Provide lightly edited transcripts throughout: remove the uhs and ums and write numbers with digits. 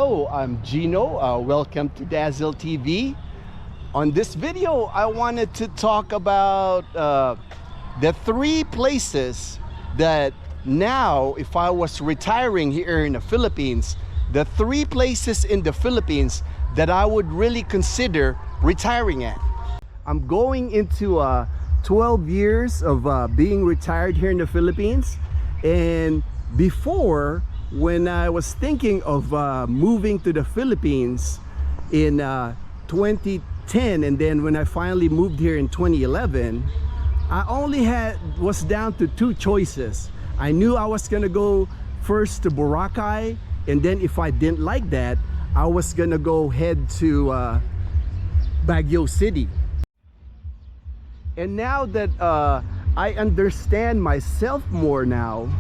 Hello, I'm Gino. Welcome to Dazzle TV. On this video, I wanted to talk about the three places that now, if I was retiring here in the Philippines, the three places in the Philippines that I would really consider retiring at. I'm going into 12 years of being retired here in the Philippines, and before, when I was thinking of moving to the Philippines in 2010, and then when I finally moved here in 2011, I only was down to two choices. I knew I was gonna go first to Boracay, and then if I didn't like that, I was gonna go head to Baguio City. And now that I understand myself more now,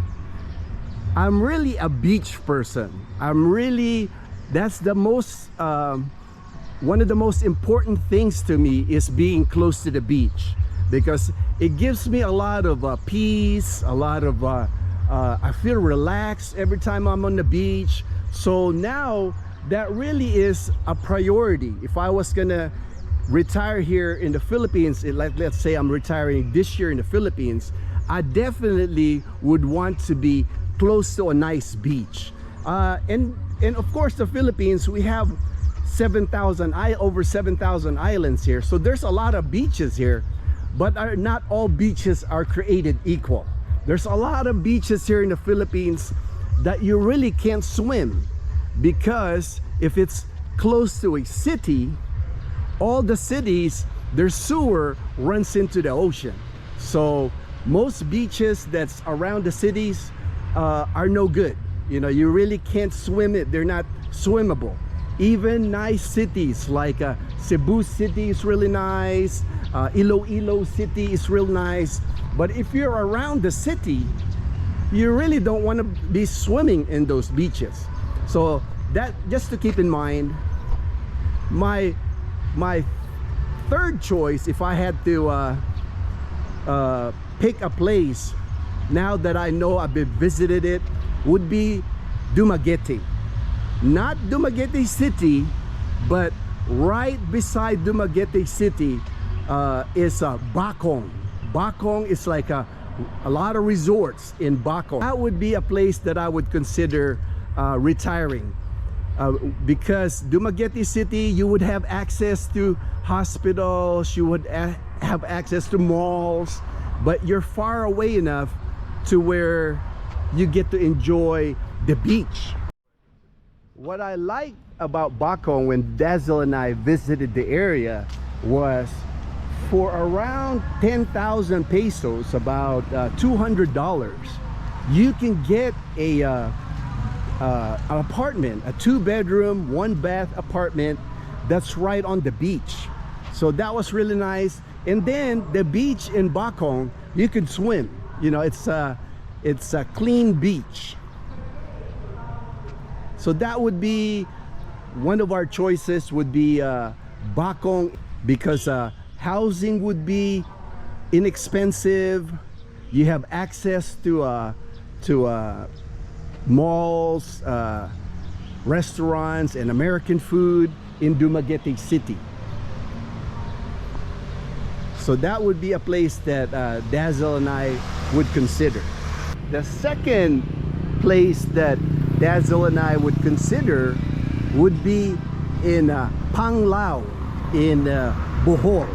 I'm really a beach person. That's the most one of the most important things to me is being close to the beach, because it gives me a lot of peace, a lot of I feel relaxed every time I'm on the beach. So now that really is a priority. If I was gonna retire here in the Philippines, let's say I'm retiring this year in the Philippines, I definitely would want to be close to a nice beach. And of course, the Philippines, we have over 7,000 islands here, so there's a lot of beaches here, but not all beaches are created equal. There's a lot of beaches here in the Philippines that you really can't swim, because if it's close to a city, all the cities, their sewer runs into the ocean. So most beaches that's around the cities are no good. You know, you really can't swim it. They're not swimmable. Even nice cities like Cebu City is really nice, Iloilo City is real nice, but if you're around the city, you really don't want to be swimming in those beaches. So that, just to keep in mind. My third choice, if I had to pick a place now that I know I've visited it, would be Dumaguete. Not Dumaguete City, but right beside Dumaguete City is Bacong. Bacong is like a lot of resorts in Bacong. That would be a place that I would consider retiring. Because Dumaguete City, you would have access to hospitals, you would have access to malls, but you're far away enough to where you get to enjoy the beach. What I liked about Bacong when Dazzle and I visited the area was, for around 10,000 pesos, about $200, you can get an apartment, a 2-bedroom, 1-bath apartment that's right on the beach. So that was really nice. And then the beach in Bacong, you can swim. You know, it's a clean beach. So that would be one of our choices, would be Bacong, because housing would be inexpensive. You have access to malls, restaurants, and American food in Dumaguete City. So that would be a place that Dazzle and I would consider. The second place that Dazzle and I would consider would be in Panglao in Bohol.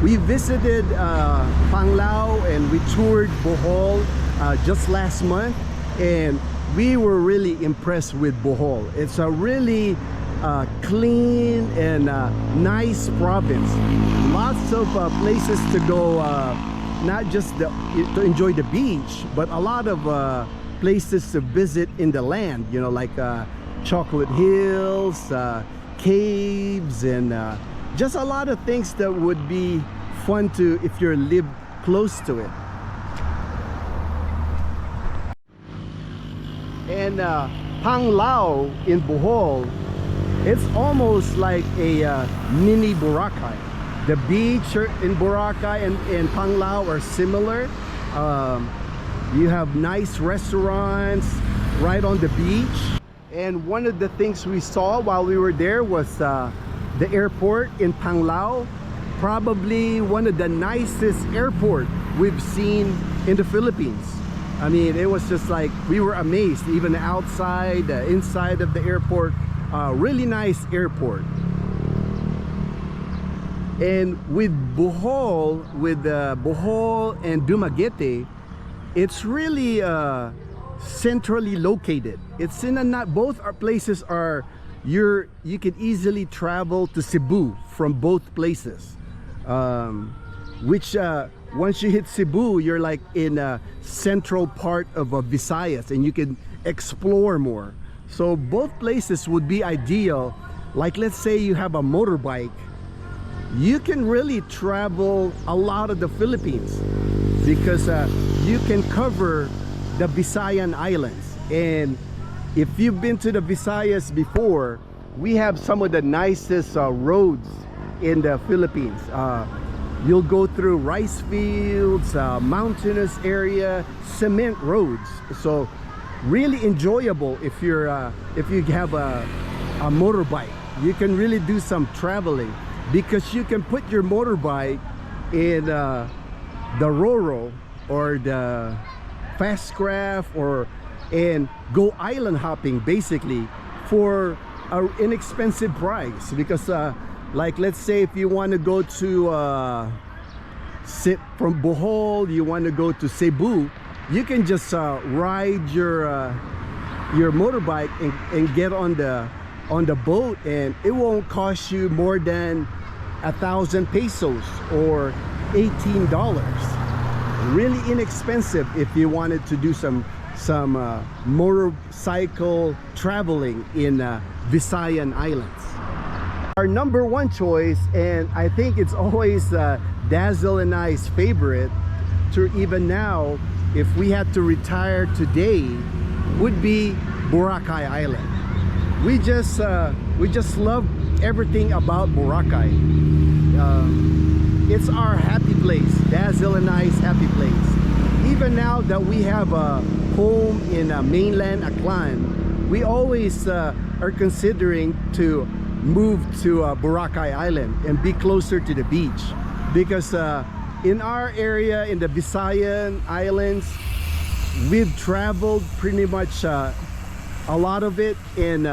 We visited Panglao and we toured Bohol just last month, and we were really impressed with Bohol. It's a really clean and nice province. Lots of places to go, not just to enjoy the beach, but a lot of places to visit in the land, you know, like Chocolate Hills, caves, and just a lot of things that would be fun to, if you live close to it. And Panglao in Bohol, it's almost like a mini Boracay. The beach in Boracay and Panglao are similar. You have nice restaurants right on the beach, And one of the things we saw while we were there was the airport in Panglao. Probably one of the nicest airport we've seen in the Philippines. I mean, it was just like we were amazed, even outside, inside of the airport. Really nice airport. And with Bohol, Bohol and Dumaguete, it's really centrally located. It's in a both our places are you can easily travel to Cebu from both places. Which once you hit Cebu, you're like in a central part of Visayas, and you can explore more. So both places would be ideal. Like, let's say you have a motorbike, you can really travel a lot of the Philippines because you can cover the Visayan Islands. And if you've been to the Visayas before, we have some of the nicest roads in the Philippines. You'll go through rice fields, mountainous area, cement roads. So really enjoyable if you have a motorbike. You can really do some traveling because you can put your motorbike in the Roro or the Fastcraft and go island hopping basically for an inexpensive price. Because like, let's say if you want to go to from Bohol, you want to go to Cebu, you can just ride your motorbike and get on the boat, and it won't cost you more than 1,000 pesos or $18. Really inexpensive if you wanted to do some motorcycle traveling in Visayan Islands. Our number one choice, and I think it's always Dazzle and I's favorite to even now, if we had to retire today, would be Boracay Island. We just love everything about Boracay. It's our happy place, Dazzle and I's happy place. Even now that we have a home in mainland Aklan, we always are considering to move to Boracay Island and be closer to the beach, because in our area in the Visayan Islands, we've traveled pretty much a lot of it, and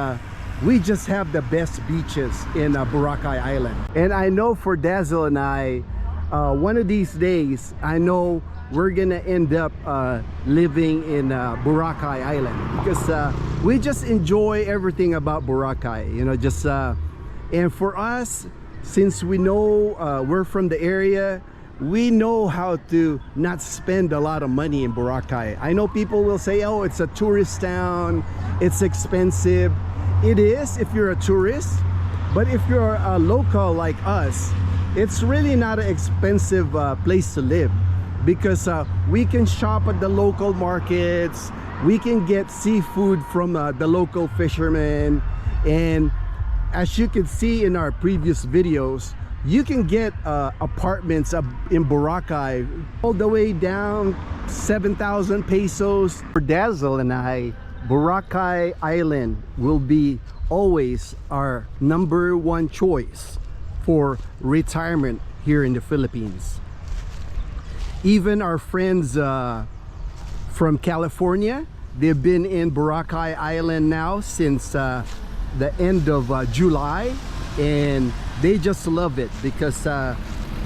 we just have the best beaches in Boracay Island. And I know for Dazzle and I, one of these days, I know we're gonna end up living in Boracay Island, because we just enjoy everything about Boracay, you know. Just and for us, since we know we're from the area, we know how to not spend a lot of money in Boracay. I know people will say, oh, it's a tourist town, it's expensive. It is if you're a tourist, but if you're a local like us, it's really not an expensive place to live, because we can shop at the local markets, we can get seafood from the local fishermen, and as you can see in our previous videos, you can get apartments in Boracay all the way down 7,000 pesos. For Dazzle and I, Boracay Island will be always our number one choice for retirement here in the Philippines. Even our friends from California, they've been in Boracay Island now since the end of July, and they just love it, because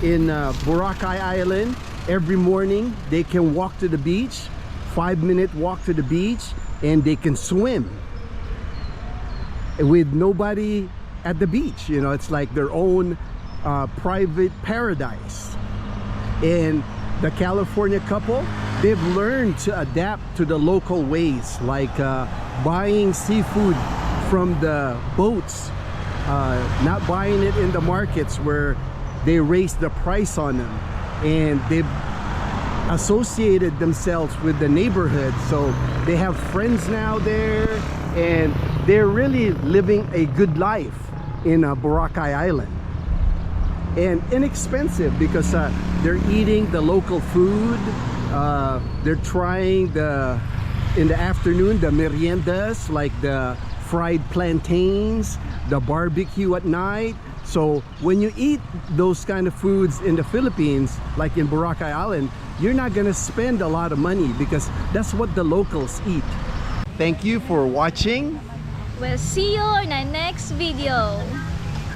in Boracay Island, every morning they can walk to the beach, 5-minute walk to the beach, and they can swim with nobody at the beach. You know, it's like their own private paradise. And the California couple, they've learned to adapt to the local ways, like buying seafood from the boats, not buying it in the markets where they raise the price on them, and they've associated themselves with the neighborhood, so they have friends now there, and they're really living a good life in Boracay Island. And inexpensive, because they're eating the local food, they're trying in the afternoon the meriendas, like the fried plantains, the barbecue at night. So when you eat those kind of foods in the Philippines, like in Boracay Island, you're not gonna spend a lot of money because that's what the locals eat. Thank you for watching. We'll see you in our next video.